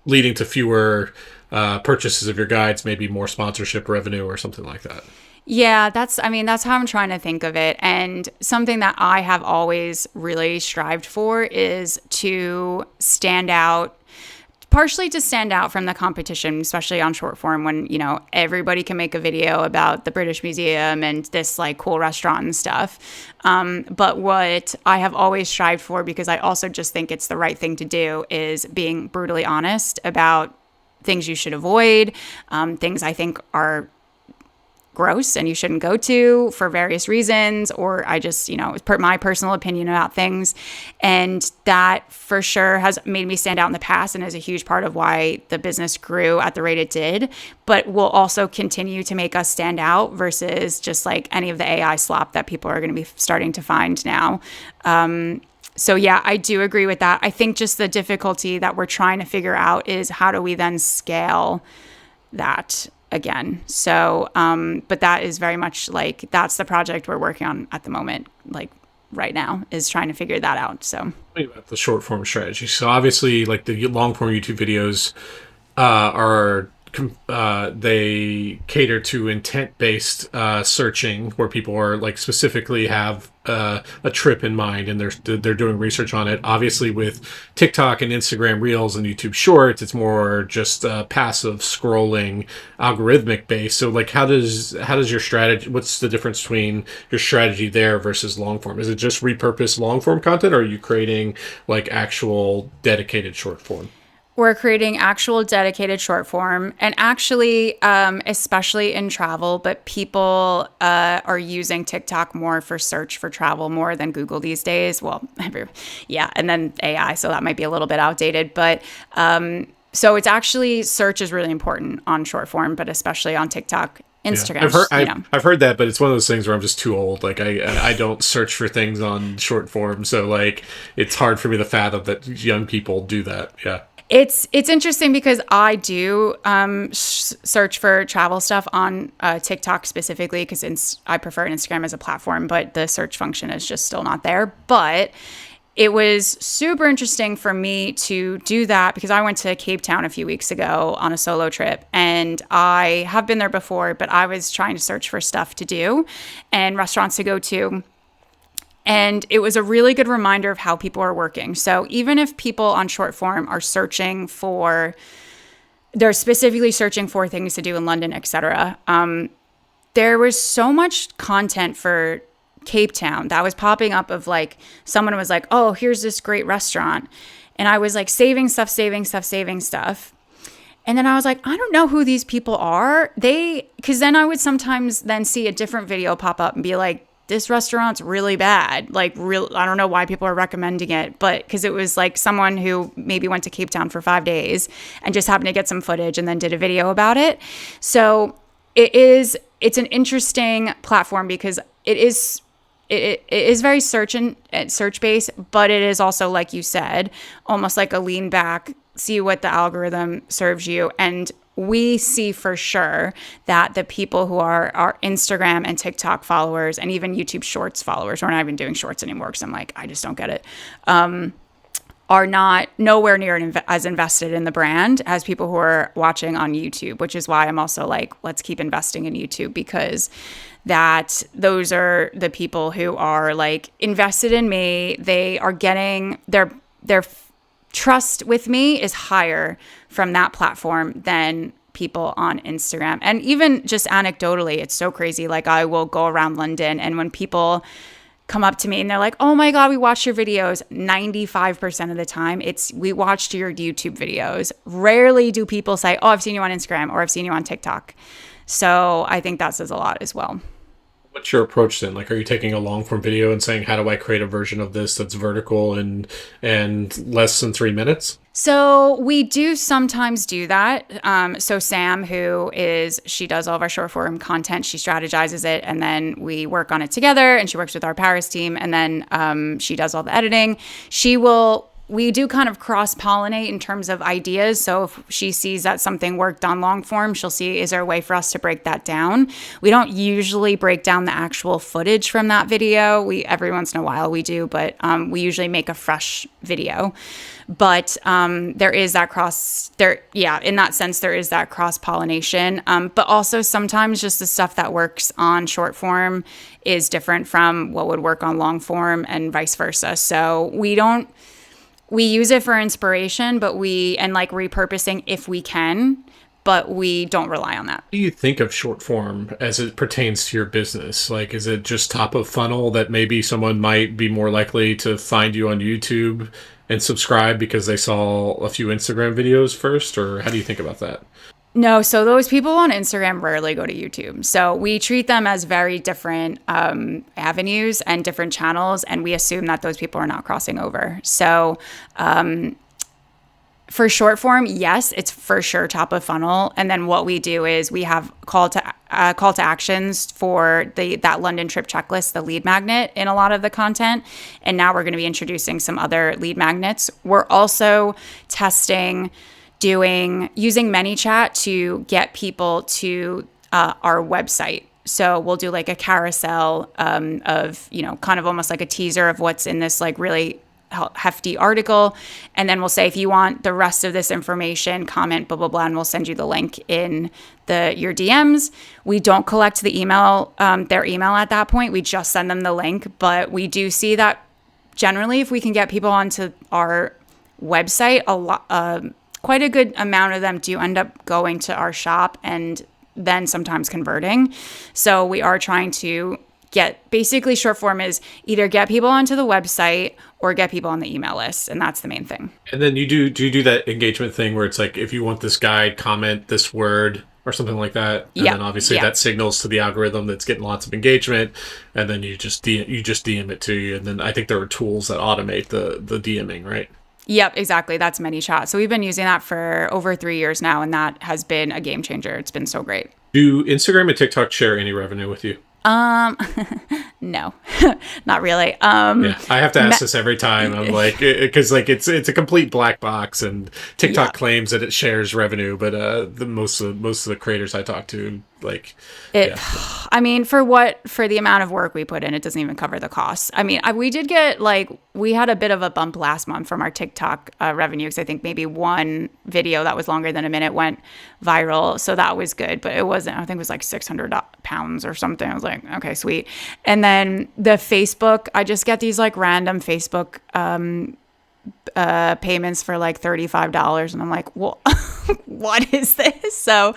Speaker 1: leading to fewer purchases of your guides, maybe more sponsorship revenue or something like that.
Speaker 2: Yeah, that's how I'm trying to think of it. And something that I have always really strived for is to stand out, partially to stand out from the competition, especially on short form when, everybody can make a video about the British Museum and this like cool restaurant and stuff. But what I have always strived for, because I also just think it's the right thing to do, is being brutally honest about things you should avoid, things I think are gross and you shouldn't go to for various reasons, or I just, my personal opinion about things. And that for sure has made me stand out in the past and is a huge part of why the business grew at the rate it did, but will also continue to make us stand out versus just like any of the AI slop that people are going to be starting to find now. So yeah, I do agree with that. I think just the difficulty that we're trying to figure out is how do we then scale that again. So, but that is very much like, that's the project we're working on at the moment, like right now, is trying to figure that out. So
Speaker 1: About the short form strategy. So obviously like the long form YouTube videos are they cater to intent-based searching, where people are like specifically have a trip in mind and they're doing research on it. Obviously, with TikTok and Instagram Reels and YouTube Shorts, it's more just passive scrolling, algorithmic based. So, like, how does your strategy? What's the difference between your strategy there versus long form? Is it just repurpose long form content, or are you creating like actual dedicated short form?
Speaker 2: we're creating actual dedicated short form, and actually, especially in travel, but people are using TikTok more for search for travel more than Google these days. Well, yeah, and then AI, so that might be a little bit outdated, but so it's actually, search is really important on short form, but especially on TikTok. Instagram.
Speaker 1: Yeah. I've heard that, but it's one of those things where I'm just too old. Like I don't search for things on short form, so like it's hard for me to fathom that young people do that. Yeah.
Speaker 2: It's interesting because I do search for travel stuff on TikTok specifically, because I prefer Instagram as a platform, but the search function is just still not there. But it was super interesting for me to do that because I went to Cape Town a few weeks ago on a solo trip, and I have been there before, but I was trying to search for stuff to do and restaurants to go to. And it was a really good reminder of how people are working. So even if people on short form are they're specifically searching for things to do in London, etc. There was so much content for Cape Town that was popping up of like, someone was like, oh, here's this great restaurant. And I was like saving stuff. And then I was like, I don't know who these people are. Because then I would sometimes then see a different video pop up and be like, this restaurant's really bad. Like, I don't know why people are recommending it, but because it was like someone who maybe went to Cape Town for 5 days and just happened to get some footage and then did a video about it. So it's an interesting platform because it is very search based, but it is also, like you said, almost like a lean back, see what the algorithm serves you. And we see for sure that the people who are our Instagram and TikTok followers and even YouTube Shorts followers, we're not even doing Shorts anymore because I'm like, I just don't get it, are not nowhere near as invested in the brand as people who are watching on YouTube, which is why I'm also like, let's keep investing in YouTube, because those are the people who are like invested in me. They are getting their trust with me is higher from that platform than people on Instagram. And even just anecdotally, it's so crazy. Like, I will go around London, and when people come up to me and they're like, oh my God, we watched your videos, 95% of the time we watched your YouTube videos. Rarely do people say, oh, I've seen you on Instagram or I've seen you on TikTok. So I think that says a lot as well.
Speaker 1: What's your approach then? Like, are you taking a long form video and saying, how do I create a version of this that's vertical and less than 3 minutes?
Speaker 2: So we do sometimes do that. So Sam, she does all of our short form content, she strategizes it, and then we work on it together, and she works with our Paris team, and then she does all the editing. She will we do kind of cross-pollinate in terms of ideas. So if she sees that something worked on long form, she'll see, is there a way for us to break that down? We don't usually break down the actual footage from that video. Every once in a while we do, but we usually make a fresh video. But there is that in that sense, there is that cross-pollination. But also sometimes just the stuff that works on short form is different from what would work on long form and vice versa. So we use it for inspiration, and like repurposing if we can, but we don't rely on that.
Speaker 1: What do you think of short form as it pertains to your business? Like, is it just top of funnel that maybe someone might be more likely to find you on YouTube and subscribe because they saw a few Instagram videos first? Or how do you think about that?
Speaker 2: No, so those people on Instagram rarely go to YouTube. So we treat them as very different avenues and different channels, and we assume that those people are not crossing over. So for short form, yes, it's for sure top of funnel. And then what we do is we have call to actions for that London trip checklist, the lead magnet in a lot of the content. And now we're going to be introducing some other lead magnets. We're also testing using ManyChat to get people to our website. So we'll do like a carousel of, kind of almost like a teaser of what's in this like really hefty article. And then we'll say, if you want the rest of this information, comment, blah, blah, blah, and we'll send you the link in your DMs. We don't collect the email, their email at that point. We just send them the link. But we do see that generally if we can get people onto our website, quite a good amount of them do end up going to our shop and then sometimes converting. So we are trying to basically short form is either get people onto the website or get people on the email list. And that's the main thing.
Speaker 1: And then do you do that engagement thing where it's like, if you want this guide, comment this word or something like that. And then obviously that signals to the algorithm that's getting lots of engagement. And then you just DM it to you. And then I think there are tools that automate the DMing, right?
Speaker 2: Yep, exactly. That's ManyChat. So we've been using that for over 3 years now, and that has been a game changer. It's been so great.
Speaker 1: Do Instagram and TikTok share any revenue with you?
Speaker 2: No, not really.
Speaker 1: I have to ask this every time. I'm like, because like it's a complete black box, and TikTok claims that it shares revenue, but most of the creators I talk to, like,
Speaker 2: I mean, for the amount of work we put in, it doesn't even cover the costs. I mean, we did get we had a bit of a bump last month from our TikTok revenue, because I think maybe one video that was longer than a minute went viral, so that was good. But it wasn't. I think it was like £600 or something. I was like, okay, sweet. And then the Facebook, I just get these like random Facebook payments for like $35, and I'm like, well, what is this? So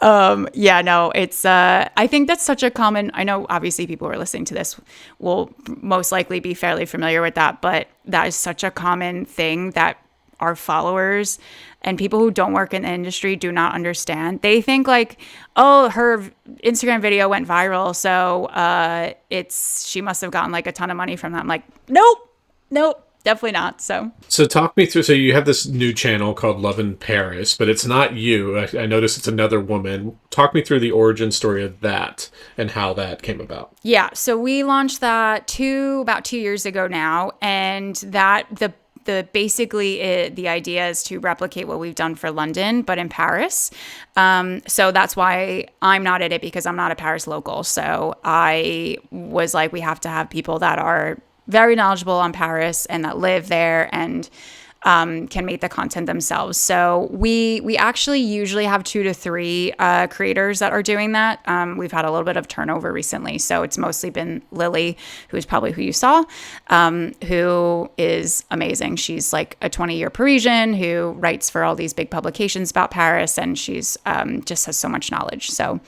Speaker 2: it's I think that's such a common, I know obviously people who are listening to this will most likely be fairly familiar with that, but that is such a common thing that our followers and people who don't work in the industry do not understand. They think like, oh, her Instagram video went viral, so she must have gotten like a ton of money from that. I'm like, nope, definitely not. So
Speaker 1: talk me through. So you have this new channel called Love in Paris, but it's not you. I noticed it's another woman. Talk me through the origin story of that and how that came about.
Speaker 2: Yeah, so we launched that about 2 years ago now, and the idea is to replicate what we've done for London, but in Paris. So that's why I'm not in it, because I'm not a Paris local. So I was like, we have to have people that are very knowledgeable on Paris and that live there and can make the content themselves. So we actually usually have 2 to 3 creators that are doing that. We've had a little bit of turnover recently, so it's mostly been Lily, who is probably who you saw, who is amazing. She's like a 20-year Parisian who writes for all these big publications about Paris, and she's just has so much knowledge. So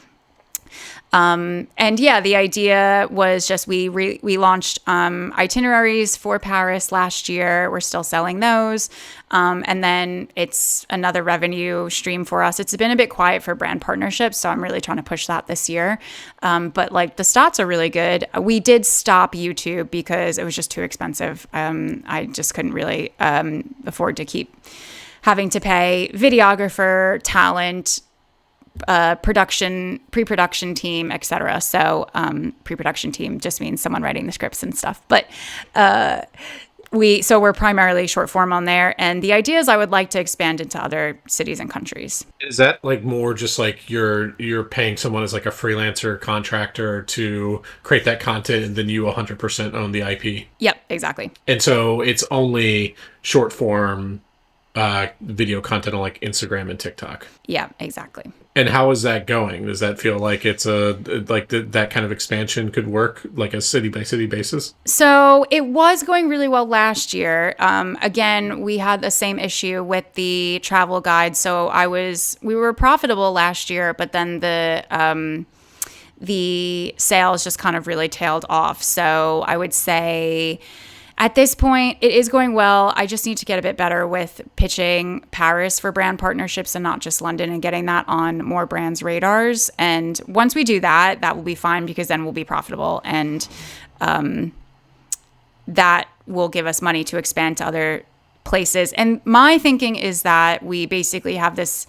Speaker 2: the idea was just we launched itineraries for Paris last year. We're still selling those. And then it's another revenue stream for us. It's been a bit quiet for brand partnerships, so I'm really trying to push that this year. But like the stats are really good. We did stop YouTube because it was just too expensive. I just couldn't really afford to keep having to pay videographer, talent, pre-production team, etc. So pre-production team just means someone writing the scripts and stuff. But we're primarily short form on there, and the idea is I would like to expand into other cities and countries.
Speaker 1: Is that like more just like you're paying someone as like a freelancer contractor to create that content and then you 100% own the IP?
Speaker 2: Yep, exactly.
Speaker 1: And so it's only short form video content on like Instagram and TikTok.
Speaker 2: Yeah, exactly.
Speaker 1: And how is that going? Does that feel like it's that kind of expansion could work like a city by city basis?
Speaker 2: So it was going really well last year. Again, we had the same issue with the travel guide. So we were profitable last year, but then the sales just kind of really tailed off. So I would say at this point, it is going well. I just need to get a bit better with pitching Paris for brand partnerships and not just London, and getting that on more brands' radars. And once we do that, that will be fine, because then we'll be profitable, and that will give us money to expand to other places. And my thinking is that we basically have this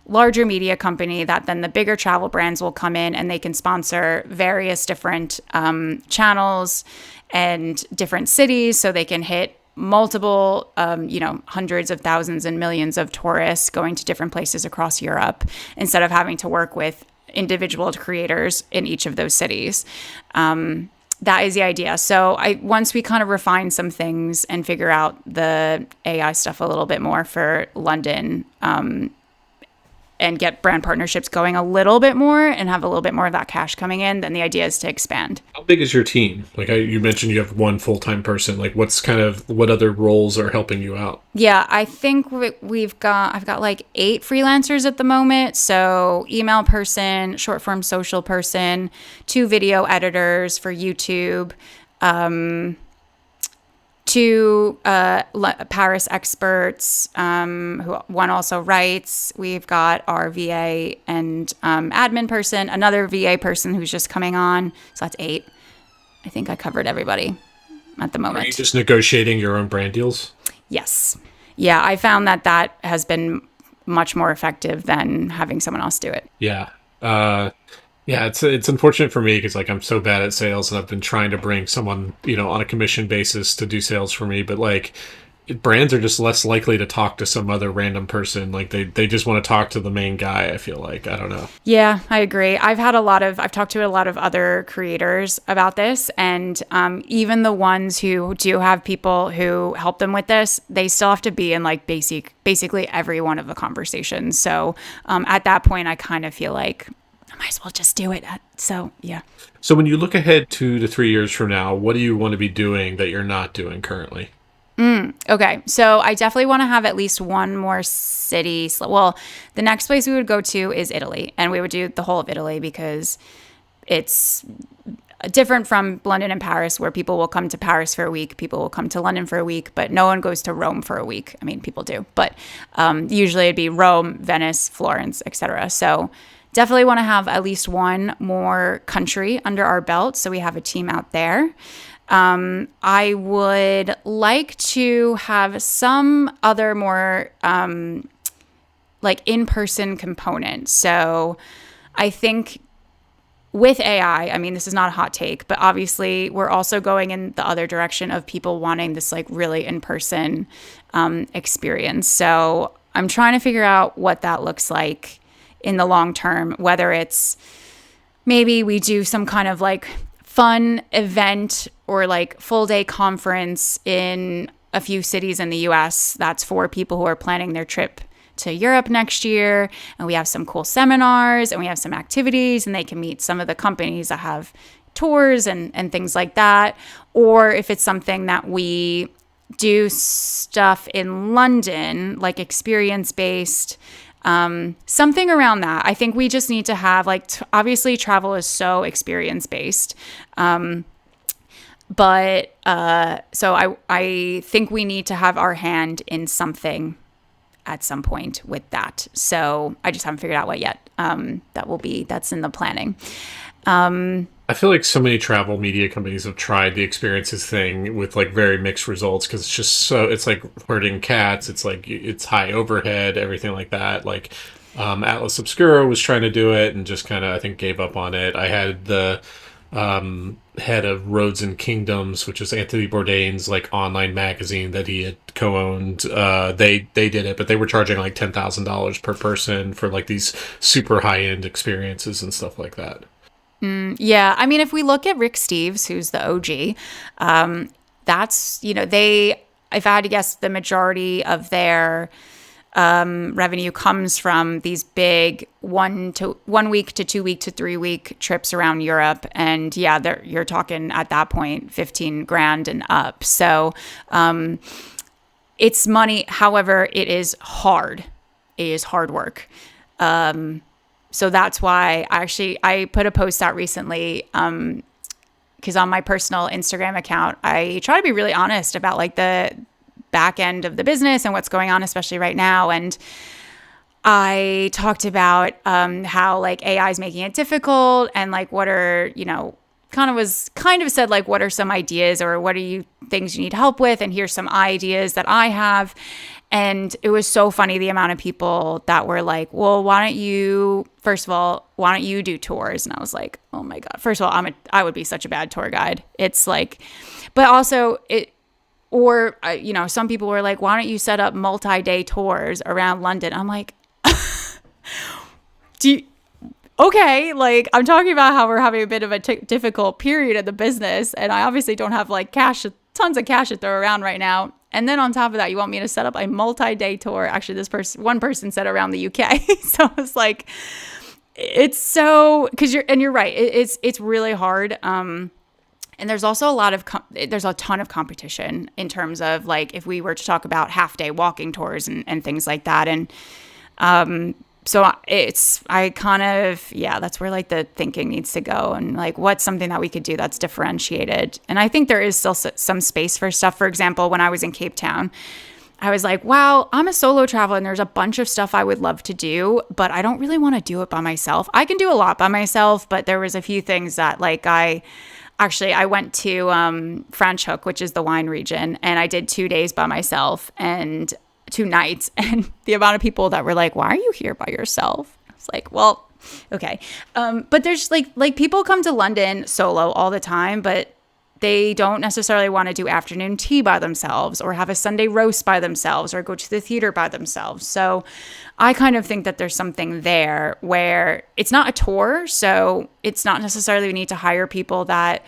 Speaker 2: larger media company that then the bigger travel brands will come in and they can sponsor various different channels and different cities, so they can hit multiple, hundreds of thousands and millions of tourists going to different places across Europe, instead of having to work with individual creators in each of those cities. That is the idea. So once we kind of refine some things and figure out the AI stuff a little bit more for London, and get brand partnerships going a little bit more and have a little bit more of that cash coming in, then the idea is to expand.
Speaker 1: How big is your team? Like you mentioned, you have one full-time person. Like what other roles are helping you out?
Speaker 2: Yeah, I think I've got like 8 freelancers at the moment. So email person, short form social person, 2 video editors for YouTube, 2 Paris experts, one also writes. We've got our VA and admin person, another VA person who's just coming on. So that's 8. I think I covered everybody at the moment.
Speaker 1: Are you just negotiating your own brand deals?
Speaker 2: Yes. Yeah, I found that has been much more effective than having someone else do it.
Speaker 1: Yeah. Yeah, it's unfortunate for me because like I'm so bad at sales, and I've been trying to bring someone, on a commission basis to do sales for me, but like brands are just less likely to talk to some other random person. Like they just want to talk to the main guy, I feel like. I don't know.
Speaker 2: Yeah, I agree. I've talked to a lot of other creators about this, and even the ones who do have people who help them with this, they still have to be in like basically every one of the conversations. So at that point, I kind of feel like I might as well just do it. So, yeah.
Speaker 1: So when you look ahead 2 to 3 years from now, what do you want to be doing that you're not doing currently?
Speaker 2: Okay. So I definitely want to have at least one more city. Well, the next place we would go to is Italy, and we would do the whole of Italy because it's different from London and Paris, where people will come to Paris for a week, people will come to London for a week, but no one goes to Rome for a week. I mean, people do, but usually it'd be Rome, Venice, Florence, etc. So definitely want to have at least one more country under our belt, so we have a team out there. I would like to have some other more like in-person component. So I think with AI, I mean, this is not a hot take, but obviously we're also going in the other direction of people wanting this like really in-person experience. So I'm trying to figure out what that looks like in the long term, whether it's maybe we do some kind of like fun event or like full day conference in a few cities in the US that's for people who are planning their trip to Europe next year, and we have some cool seminars and we have some activities, and they can meet some of the companies that have tours and things like that. Or if it's something that we do stuff in London, like experience based, something around that. I think we just need to have obviously travel is so experience based. But so I think we need to have our hand in something at some point with that. So I just haven't figured out what yet. That's in the planning.
Speaker 1: I feel like so many travel media companies have tried the experiences thing with like very mixed results, because it's just it's like herding cats. It's like it's high overhead, everything like that. Like Atlas Obscura was trying to do it and just kind of I think gave up on it. I had the head of Roads and Kingdoms, which is Anthony Bourdain's like online magazine that he had co-owned. They did it, but they were charging like $10,000 per person for like these super high end experiences and stuff like that.
Speaker 2: Yeah, I mean, if we look at Rick Steves, who's the OG, that's, if I had to guess, the majority of their revenue comes from these big 1 week to 2 week to 3 week trips around Europe. And yeah, you're talking at that point, 15 grand and up. So it's money. However, it is hard. It is hard work. So that's why I put a post out recently, because on my personal Instagram account, I try to be really honest about like the back end of the business and what's going on, especially right now. And I talked about how like AI is making it difficult, and like what are, kind of said like, what are some ideas, or what are things you need help with? And here's some ideas that I have. And it was so funny, the amount of people that were like, well, why don't you do tours? And I was like, oh my God, first of all, I would be such a bad tour guide. It's like, but also some people were like, why don't you set up multi-day tours around London? I'm like, okay, like I'm talking about how we're having a bit of a difficult period in the business, and I obviously don't have like tons of cash to throw around right now. And then on top of that, you want me to set up a multi-day tour? Actually, one person said around the UK. So I was like, it's so, you're right. It's really hard. And there's also there's a ton of competition in terms of like, if we were to talk about half-day walking tours and things like that. And so that's where like the thinking needs to go, and like what's something that we could do that's differentiated. And I think there is still some space for stuff. For example, when I was in Cape Town, I was like, wow, I'm a solo traveler and there's a bunch of stuff I would love to do, but I don't really want to do it by myself. I can do a lot by myself, but there was a few things that like I went to Franschhoek, which is the wine region, and I did 2 days by myself and 2 nights. And the amount of people that were like, why are you here by yourself? I was like, well, okay. But there's like people come to London solo all the time, but they don't necessarily want to do afternoon tea by themselves, or have a Sunday roast by themselves, or go to the theater by themselves. So I kind of think that there's something there where it's not a tour. So it's not necessarily we need to hire people that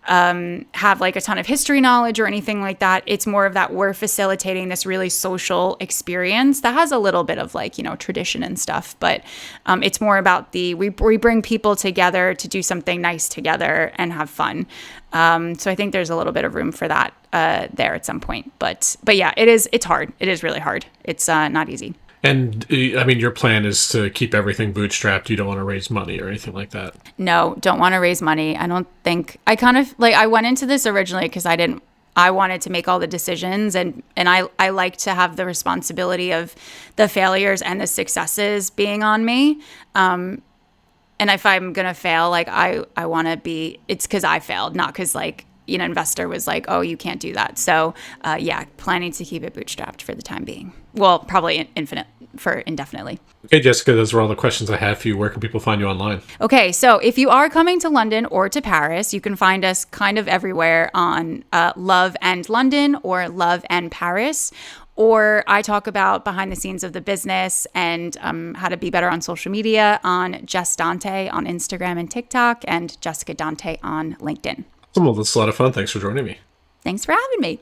Speaker 2: have like a ton of history knowledge or anything like that. It's more of that we're facilitating this really social experience that has a little bit of like, tradition and stuff, but it's more about we bring people together to do something nice together and have fun. So I think there's a little bit of room for that there at some point, but yeah, it's hard. It is really hard. It's not easy.
Speaker 1: And I mean, your plan is to keep everything bootstrapped. You don't want to raise money or anything like that.
Speaker 2: No, don't want to raise money. I don't think I kind of like, I went into this originally because I wanted to make all the decisions, and I like to have the responsibility of the failures and the successes being on me. And if I'm going to fail, like I want to it's because I failed, not because like, investor was like, oh, you can't do that. So planning to keep it bootstrapped for the time being. Well, probably indefinitely.
Speaker 1: Okay, Jessica, those were all the questions I have for you. Where can people find you online?
Speaker 2: Okay, so if you are coming to London or to Paris, you can find us kind of everywhere on Love and London or Love and Paris. Or I talk about behind the scenes of the business and how to be better on social media on Jess Dante on Instagram and TikTok, and Jessica Dante on LinkedIn.
Speaker 1: Well, that's a lot of fun. Thanks for joining me.
Speaker 2: Thanks for having me.